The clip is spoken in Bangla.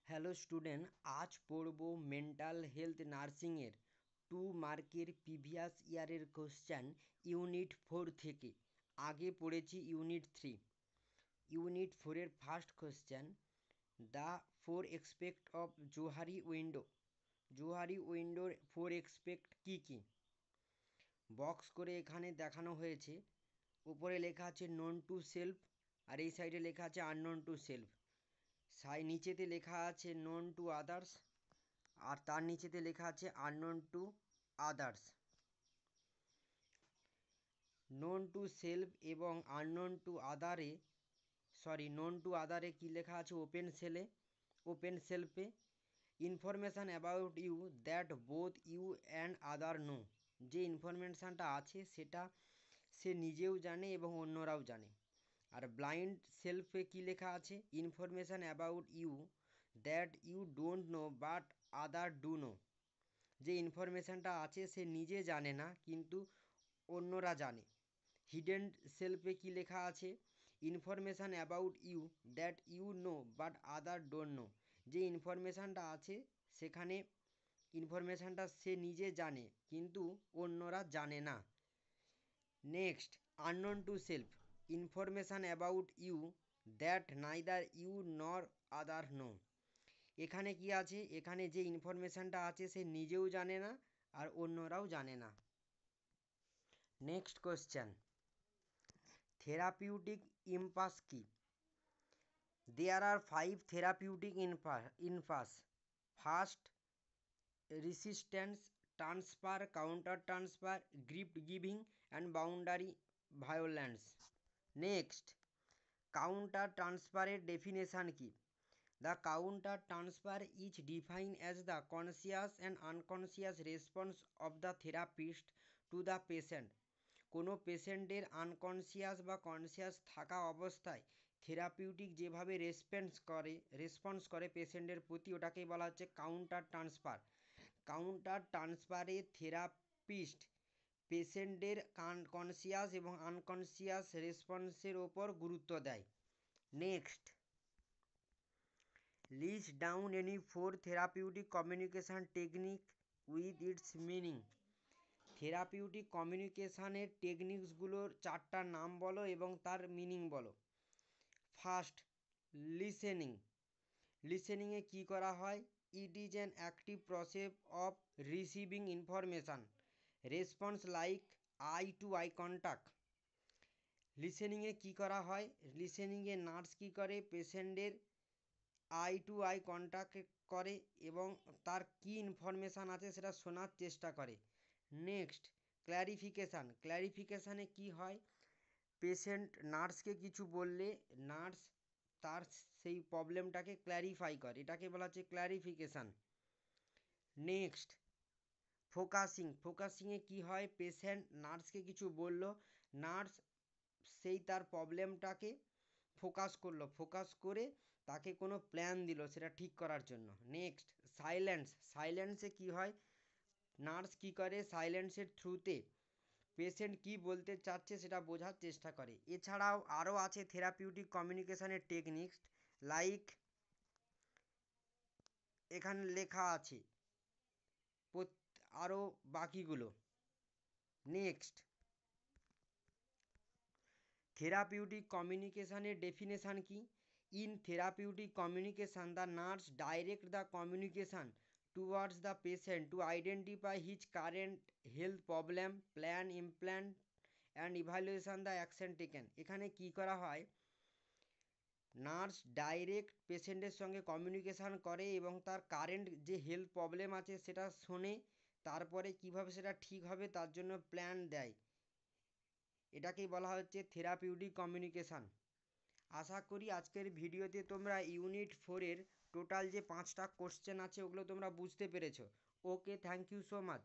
হ্যালো স্টুডেন্ট, আজ পড়ব মেন্টাল হেলথ নার্সিংয়ের 2 মার্কের প্রিভিয়াস ইয়ারের কোশ্চেন ইউনিট 4 থেকে। আগে পড়েছি ইউনিট 3। ইউনিট 4-এর first question, the 4 expect of Johari window. Johari উইন্ডোর 4 এক্সপেক্ট কী কী বক্স করে এখানে দেখানো হয়েছে। উপরে লেখা আছে নোন টু সেলফ, আর এই সাইডে লেখা আছে আননোন টু সেলফ। নিচেতে লেখা আছে নোন টু আদার্স, আর তার নিচেতে লেখা আছে unknown to others. Known to self এবং আননোন টু আদারে নোন টু আদারে কী লেখা আছে ওপেন সেলফে information about you that both you and other know. যে ইনফরমেশানটা আছে সেটা সে নিজেও জানে এবং অন্যরাও জানে। আর ব্লাইন্ড সেলফে কী লেখা আছে, information about you that you don't know but other do know. যে ইনফরমেশানটা আছে সে নিজে জানে না কিন্তু অন্যরা জানে। হিডেন সেলফে কী লেখা আছে, information about you that you know but other don't know. যে ইনফরমেশানটা আছে সেখানে ইনফরমেশানটা সে নিজে জানে কিন্তু অন্যরা জানে না। Next, unknown to self, information about you that neither you nor other no. এখানে কি আছে, এখানে যে ইনফরমেশানটা আছে সে নিজেও জানে না আর অন্যরাও জানে না। নেক্সট কোশ্চেন, থেরাপিউটিক ইম্পাস কি? There are 5 therapeutic impasse. First, resistance, transfer, counter transfer, gift giving and boundary violence. Next, counter ট্রান্সফারের ডেফিনেশান কি? The counter transfer is defined as the conscious and unconscious response of the therapist to the patient. কোনো পেশেন্টের আনকনসিয়াস বা কনসিয়াস থাকা অবস্থায় থেরাপিউটিক যেভাবে রেসপন্স করে পেশেন্টের প্রতি, ওটাকেই বলা হচ্ছে কাউন্টার ট্রান্সফার। কাউন্টার ট্রান্সফারে থেরাপিস্ট পেশেন্টের কনসিয়াস এবং আনকনসিয়াস রেসপন্সের ওপর গুরুত্ব দেয়। Next, list down any 4 therapeutic communication technique with its meaning. Therapeutic কমিউনিকেশানের টেকনিক্সগুলোর 4টা নাম বলো এবং তার মিনিং বলো। ফার্স্ট, লিসেনিংয়ে কী করা হয়? It is an active process of receiving information, response like eye to eye contact. লিসেনিংয়ে কী করা হয়? লিসেনিংয়ে নার্স কী করে, পেশেন্টের আই টু আই কন্ট্যাক্ট করে এবং তার কী ইনফরমেশান আছে সেটা শোনার চেষ্টা করে। নেক্সট, ক্ল্যারিফিকেশানে কী হয়? পেশেন্ট নার্সকে কিছু বললে নার্স তার সেই প্রবলেমটাকে ক্ল্যারিফাই করে, এটাকে বলা হচ্ছে ক্ল্যারিফিকেশান। নেক্সট, ফোকাসিংয়ে কী হয়? পেশেন্ট নার্সকে কিছু বলল, নার্স সেই তার প্রবলেমটাকে ফোকাস করে তাকে কোনো প্ল্যান দিল সেটা ঠিক করার জন্য। নেক্সট, সাইলেন্সে কী হয়? নার্স কী করে? সাইলেন্সের থ্রুতে পেশেন্ট কী বলতে চাচ্ছে সেটা বোঝার চেষ্টা করে। এছাড়াও আরও আছে থেরাপিউটিক কমিউনিকেশানের টেকনিক্স, লাইক এখানে লেখা আছে আরও বাকিগুলো। নেক্সট, থেরাপিউটিক কমিউনিকেশানের ডেফিনেশান কি? In therapeutic communication the nurse direct the communication towards the patient to identify his current health problem, plan implant and evaluation the action taken. এখানে কি করা হয়? নার্স ডাইরেক্ট পেশেন্টের সঙ্গে কমিউনিকেশান করে এবং তার কারেন্ট যে হেলথ প্রবলেম আছে সেটা শোনে, তারপরে কিভাবে সেটা ঠিক হবে তার জন্য প্ল্যান দেয়। এটাকেই বলা হচ্ছে থেরাপিউটিক কমিউনিকেশান। আশা করি আজকের ভিডিওতে তোমরা ইউনিট 4-এর টোটাল যে 5টা কোশ্চেন আছে ওগুলো তোমরা বুঝতে পেরেছো। ওকে, থ্যাংক ইউ সো মাচ।